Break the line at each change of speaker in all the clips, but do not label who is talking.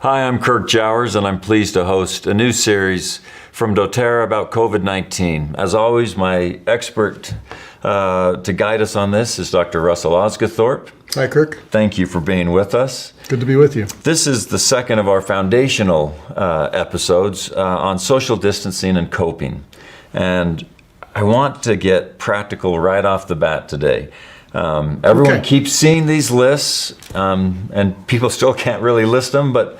Hi, I'm Kirk Jowers, and I'm pleased to host a new series from doTERRA about COVID-19. As always, my expert to guide us on this is Dr. Russell Osgothorpe.
Hi, Kirk.
Thank you for being with us.
Good to be with you.
This is the second of our foundational episodes on social distancing and coping. And I want to get practical right off the bat today. Everyone keeps seeing these lists, and people still can't really list them, but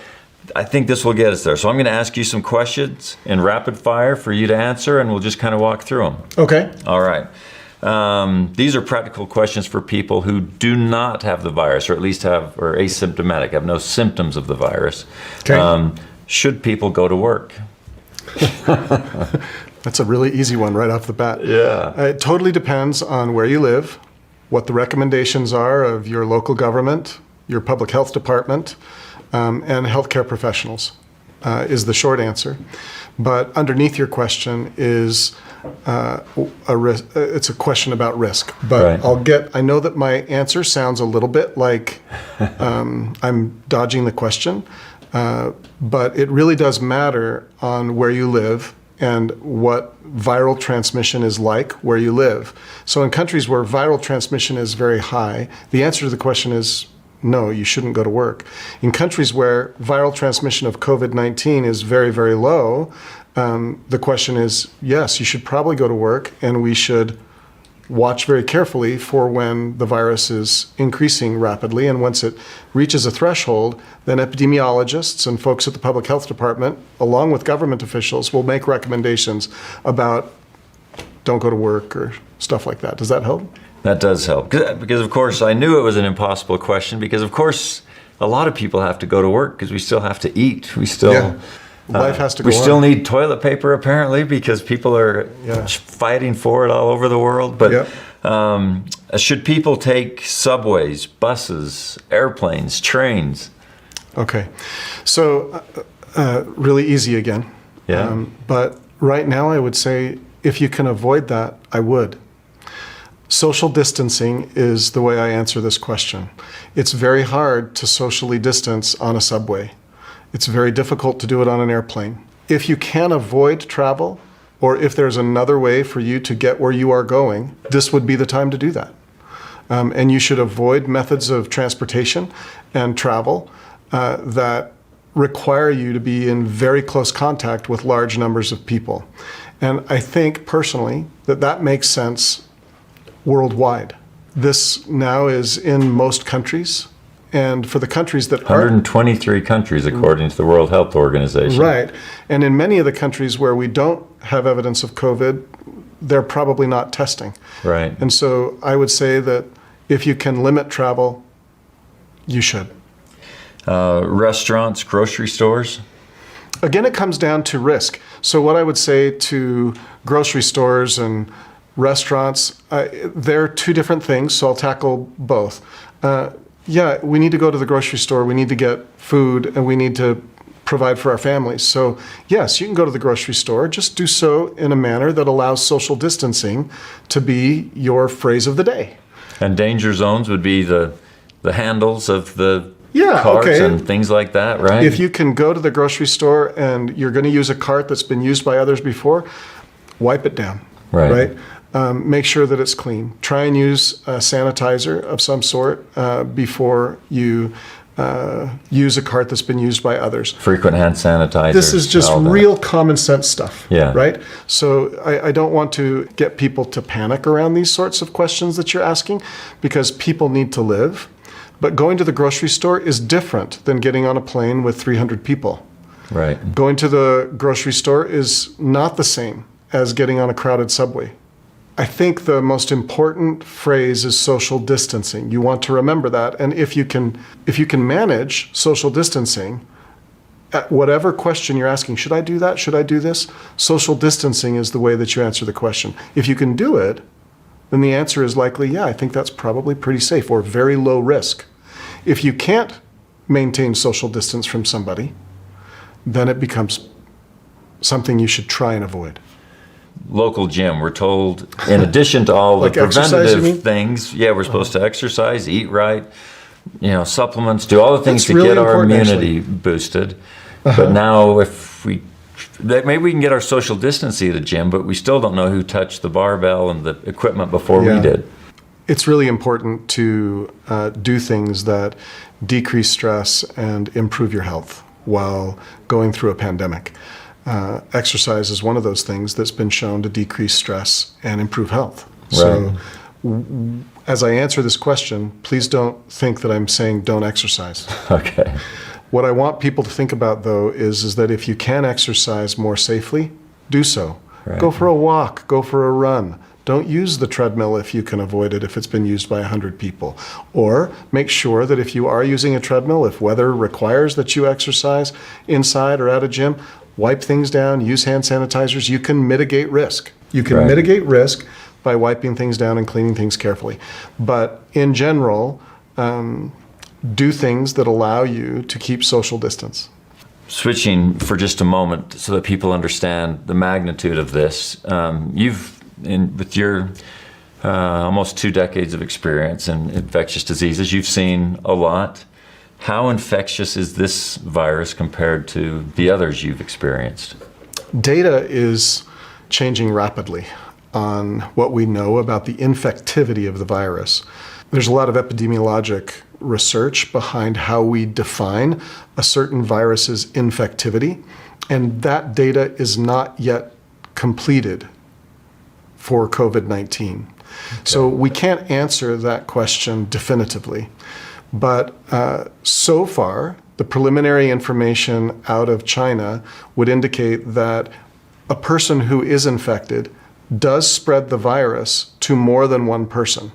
I think this will get us there. So I'm going to ask you some questions in rapid fire for you to answer, and we'll just kind of walk through them.
Okay.
All right. These are practical questions for people who do not have the virus, or at least are asymptomatic, have no symptoms of the virus.
Okay.
Should people go to work?
That's a really easy one right off the bat.
Yeah.
It totally depends on where you live, what the recommendations are of your local government, your public health department, and healthcare professionals is the short answer. But underneath your question is it's a question about risk. But
right.
I know that my answer sounds a little bit like I'm dodging the question, but it really does matter on where you live and what viral transmission is like where you live. So in countries where viral transmission is very high, the answer to the question is no, you shouldn't go to work. In countries where viral transmission of COVID-19 is very, very low, the question is, yes, you should probably go to work, and we should watch very carefully for when the virus is increasing rapidly. And once it reaches a threshold, then epidemiologists and folks at the public health department, along with government officials, will make recommendations about don't go to work or stuff like that. Does that help?
That does help. Because of course, I knew it was an impossible question because, of course, a lot of people have to go to work because we still have to eat. We still...
Life has to go on.
We still need toilet paper, apparently, because people are fighting for it all over the world. But should people take subways, buses, airplanes, trains?
Okay. So really easy again.
Yeah.
But right now, I would say if you can avoid that, I would. Social distancing is the way I answer this question. It's very hard to socially distance on a subway. It's very difficult to do it on an airplane. If you can avoid travel, or if there's another way for you to get where you are going, this would be the time to do that. And you should avoid methods of transportation and travel that require you to be in very close contact with large numbers of people. And I think personally that makes sense worldwide. This now is in most countries. And for the countries that
123 countries, according to the World Health Organization.
Right. And in many of the countries where we don't have evidence of COVID, they're probably not testing.
Right.
And so I would say that if you can limit travel, you should.
Restaurants, grocery stores?
Again, it comes down to risk. So what I would say to grocery stores and restaurants, they're two different things, so I'll tackle both. Yeah, we need to go to the grocery store, we need to get food, and we need to provide for our families. So yes, you can go to the grocery store, just do so in a manner that allows social distancing to be your phrase of the day.
And danger zones would be the handles of the carts and things like that, right?
If you can go to the grocery store and you're going to use a cart that's been used by others before, wipe it down, right? Make sure that it's clean. Try and use a sanitizer of some sort before you use a cart that's been used by others.
Frequent hand sanitizer.
This is just real common sense stuff, right? So I don't want to get people to panic around these sorts of questions that you're asking because people need to live. But going to the grocery store is different than getting on a plane with 300 people.
Right.
Going to the grocery store is not the same as getting on a crowded subway. I think the most important phrase is social distancing. You want to remember that. And if you can manage social distancing, at whatever question you're asking, should I do that? Should I do this? Social distancing is the way that you answer the question. If you can do it, then the answer is likely, yeah, I think that's probably pretty safe or very low risk. If you can't maintain social distance from somebody, then it becomes something you should try and avoid.
Local gym, we're told, in addition to all the
Like
preventative things, we're supposed to exercise, eat right, supplements, do all the things
That's
to
really
get our
important,
immunity boosted. But now maybe we can get our social distancing at the gym, but we still don't know who touched the barbell and the equipment before we did.
It's really important to do things that decrease stress and improve your health while going through a pandemic. Exercise is one of those things that's been shown to decrease stress and improve health. So as I answer this question, please don't think that I'm saying don't exercise.
Okay.
What I want people to think about, though, is that if you can exercise more safely, do so.
Right.
Go for a walk, go for a run. Don't use the treadmill if you can avoid it, if it's been used by 100 people. Or make sure that if you are using a treadmill, if weather requires that you exercise inside or at a gym, wipe things down, use hand sanitizers. You can mitigate risk. You can mitigate risk by wiping things down and cleaning things carefully. But in general, do things that allow you to keep social distance.
Switching for just a moment so that people understand the magnitude of this, with your almost 2 decades of experience in infectious diseases, you've seen a lot. How infectious is this virus compared to the others you've experienced?
Data is changing rapidly on what we know about the infectivity of the virus. There's a lot of epidemiologic research behind how we define a certain virus's infectivity, and that data is not yet completed for COVID-19. So we can't answer that question definitively. But so far, the preliminary information out of China would indicate that a person who is infected does spread the virus to more than one person.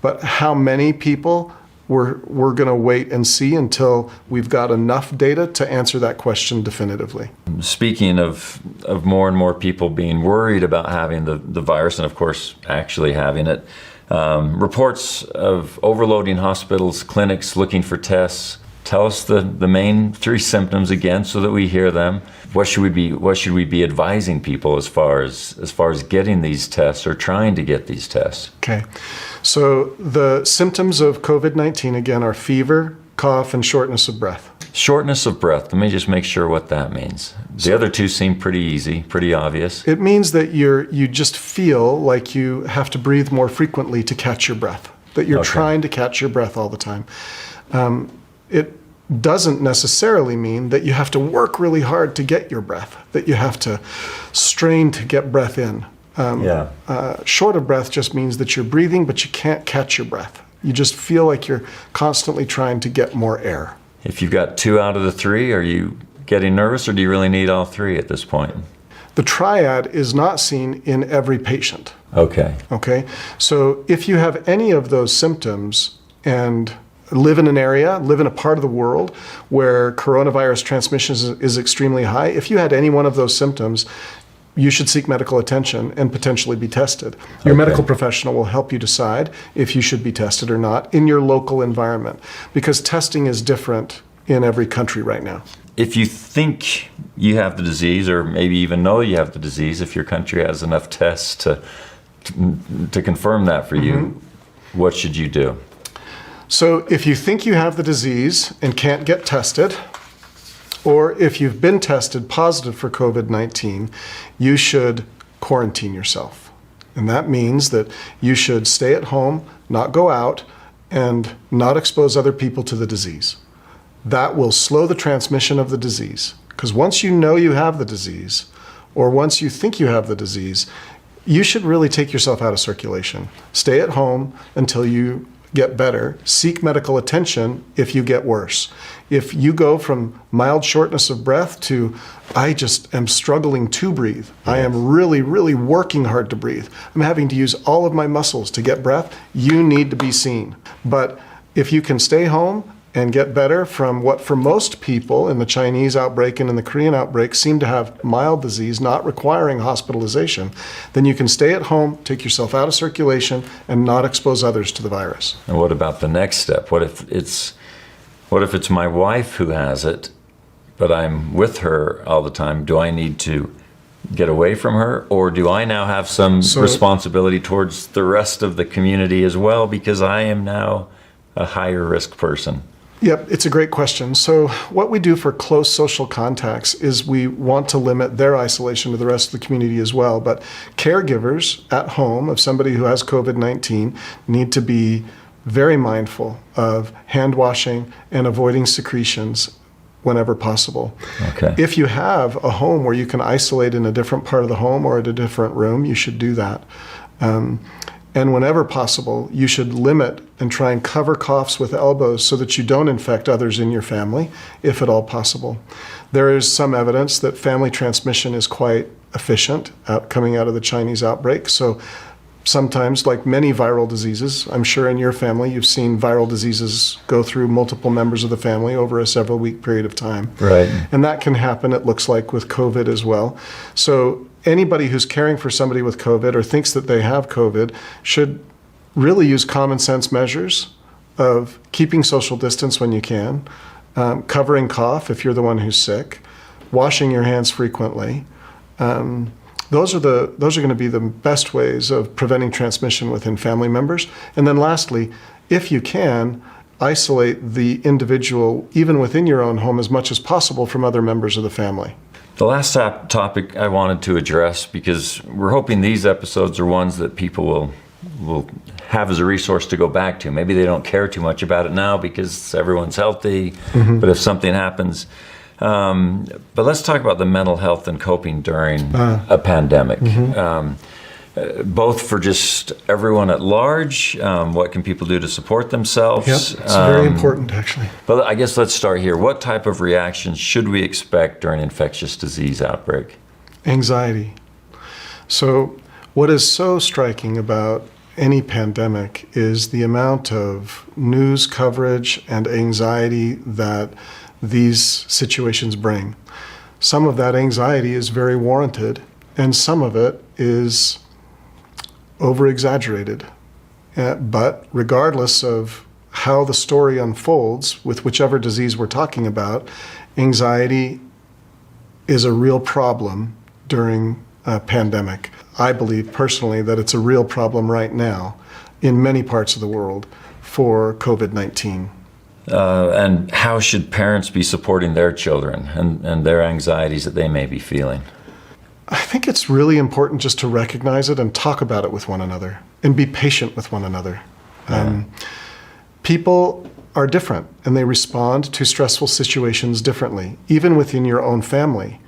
But how many people, we're going to wait and see until we've got enough data to answer that question definitively.
Speaking of more and more people being worried about having the virus and, of course, actually having it, reports of overloading hospitals, clinics looking for tests. Tell us the main 3 symptoms again so that we hear them. What should we be advising people as far as getting these tests or trying to get these tests?
Okay. So the symptoms of COVID-19 again are fever, cough, and shortness of breath.
Shortness of breath. Let me just make sure what that means. The other 2 seem pretty easy, pretty obvious.
It means that you just feel like you have to breathe more frequently to catch your breath, that you're trying to catch your breath all the time. It doesn't necessarily mean that you have to work really hard to get your breath, that you have to strain to get breath in. Short of breath just means that you're breathing, but you can't catch your breath. You just feel like you're constantly trying to get more air.
If you've got 2 out of the 3, are you getting nervous, or do you really need all 3 at this point?
The triad is not seen in every patient.
Okay.
So if you have any of those symptoms and live in a part of the world where coronavirus transmission is extremely high, if you had any one of those symptoms, you should seek medical attention and potentially be tested. Your medical professional will help you decide if you should be tested or not in your local environment, because testing is different in every country right now.
If you think you have the disease, or maybe even know you have the disease, if your country has enough tests to confirm that for you, what should you do?
So if you think you have the disease and can't get tested, or if you've been tested positive for COVID-19, you should quarantine yourself. And that means that you should stay at home, not go out, and not expose other people to the disease. That will slow the transmission of the disease. Because once you know you have the disease, or once you think you have the disease, you should really take yourself out of circulation. Stay at home until you get better. Seek medical attention if you get worse. If you go from mild shortness of breath to, I just am struggling to breathe, I am really, really working hard to breathe, I'm having to use all of my muscles to get breath, you need to be seen. But if you can stay home and get better from what for most people in the Chinese outbreak and in the Korean outbreak seem to have mild disease not requiring hospitalization, then you can stay at home, take yourself out of circulation, and not expose others to the virus.
And what about the next step? What if it's my wife who has it, but I'm with her all the time? Do I need to get away from her, or do I now have some responsibility towards the rest of the community as well, because I am now a higher risk person?
Yep, it's a great question. So what we do for close social contacts is we want to limit their isolation to the rest of the community as well. But caregivers at home of somebody who has COVID-19 need to be very mindful of hand washing and avoiding secretions whenever possible.
Okay.
If you have a home where you can isolate in a different part of the home or at a different room, you should do that. And whenever possible, you should limit and try and cover coughs with elbows so that you don't infect others in your family, if at all possible. There is some evidence that family transmission is quite efficient coming out of the Chinese outbreak. So sometimes, like many viral diseases, I'm sure in your family you've seen viral diseases go through multiple members of the family over a several-week period of time.
Right.
And that can happen, it looks like, with COVID as well. So anybody who's caring for somebody with COVID or thinks that they have COVID should really use common sense measures of keeping social distance when you can, covering cough if you're the one who's sick, washing your hands frequently. Those are going to be the best ways of preventing transmission within family members. And then lastly, if you can, isolate the individual even within your own home as much as possible from other members of the family.
The last topic I wanted to address, because we're hoping these episodes are ones that people will have as a resource to go back to. Maybe they don't care too much about it now because everyone's healthy, but if something happens. But let's talk about the mental health and coping during a pandemic. Both for just everyone at large, what can people do to support themselves?
Yep, it's very important, actually.
But I guess let's start here. What type of reactions should we expect during infectious disease outbreak?
Anxiety. So what is so striking about any pandemic is the amount of news coverage and anxiety that these situations bring. Some of that anxiety is very warranted, and some of it is over-exaggerated. But regardless of how the story unfolds with whichever disease we're talking about, anxiety is a real problem during a pandemic. I believe personally that it's a real problem right now in many parts of the world for COVID-19.
And how should parents be supporting their children and their anxieties that they may be feeling?
I think it's really important just to recognize it and talk about it with one another and be patient with one another. People are different and they respond to stressful situations differently, even within your own family.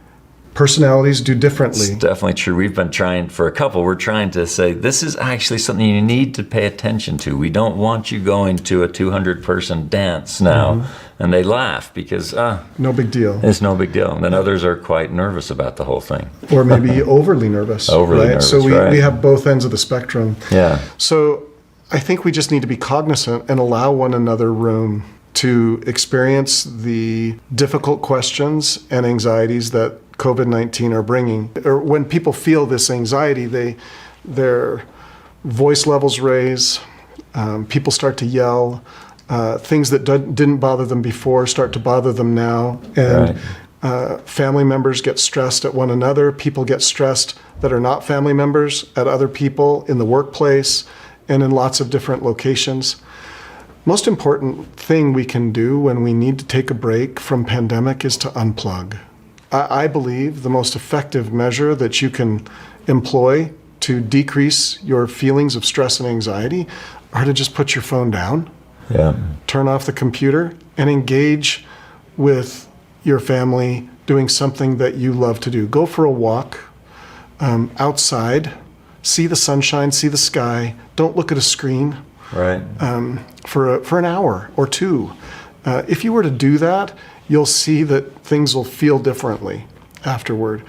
Personalities do differently.
It's definitely true. We've been trying, for a couple, we're trying to say, this is actually something you need to pay attention to. We don't want you going to a 200-person dance now. And they laugh because,
no big deal.
It's no big deal. And then others are quite nervous about the whole thing.
Or maybe overly nervous.
Nervous,
so we have both ends of the spectrum.
Yeah.
So I think we just need to be cognizant and allow one another room to experience the difficult questions and anxieties that COVID-19 are bringing. Or when people feel this anxiety, their voice levels raise, people start to yell, things that didn't bother them before start to bother them now, and family members get stressed at one another, people get stressed that are not family members at other people in the workplace and in lots of different locations. Most important thing we can do when we need to take a break from pandemic is to unplug. I believe the most effective measure that you can employ to decrease your feelings of stress and anxiety are to just put your phone down, turn off the computer, and engage with your family doing something that you love to do. Go for a walk outside, see the sunshine, see the sky. Don't look at a screen for an hour or two. If you were to do that, you'll see that things will feel differently afterward.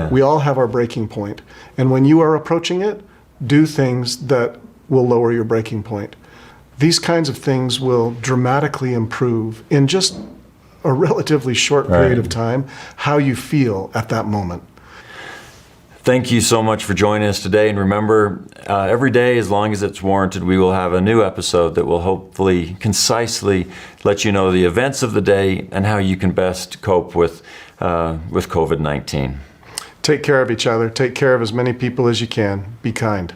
We all have our breaking point. And when you are approaching it, do things that will lower your breaking point. These kinds of things will dramatically improve in just a relatively short period of time how you feel at that moment.
Thank you so much for joining us today. And remember, every day, as long as it's warranted, we will have a new episode that will hopefully concisely let you know the events of the day and how you can best cope with COVID-19.
Take care of each other. Take care of as many people as you can. Be kind.